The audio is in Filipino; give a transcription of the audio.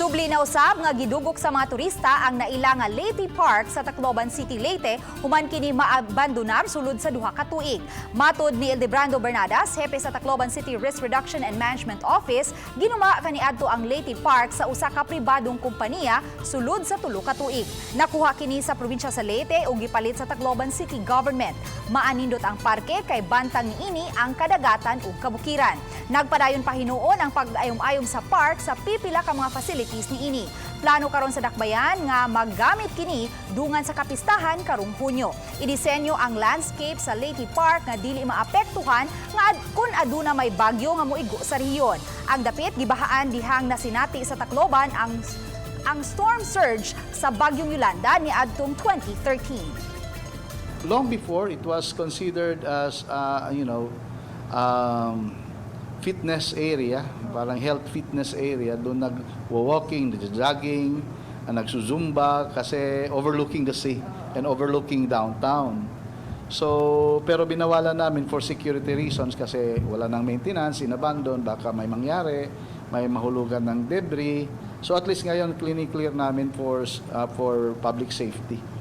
Subli na usab nga gidugok sa mga turista ang naila nga Leyte Park sa Tacloban City, Leyte, human kini maabandonar sulod sa duha ka tuig. Matud ni Ildebrando Bernadas, hepe sa Tacloban City Risk Reduction and Management Office, ginuma kaniadto ang Leyte Park sa usa ka pribadong kompanya sulod sa tulo ka tuig. Nakuha kini sa probinsya sa Leyte ug gipalit sa Tacloban City Government. Maanindot ang parke kay bantang niini ang kadagatan ug kabukiran. Nagpadayon pa hinuon ang pag-ayom-ayom sa park sa pipila ka mga facilities niini. Plano karon sa dakbayan nga maggamit kini dungan sa kapistahan karong Hunyo. Idisenyo ang landscape sa Leyte Park nga dili maapektuhan nga kun aduna may bagyo nga moigo sa rehiyon. Ang dapit gibahaan dihang nasinati sa Tacloban ang storm surge sa bagyong Yolanda ni adtong 2013. Long before, it was considered as, fitness area, parang health fitness area. Doon nag-walking, nag-jogging, nagsusumba kasi overlooking the sea and overlooking downtown. So, pero binawalan namin for security reasons kasi wala nang maintenance, inabandon, baka may mangyari, may mahulugan ng debris. So at least ngayon, clear namin for public safety.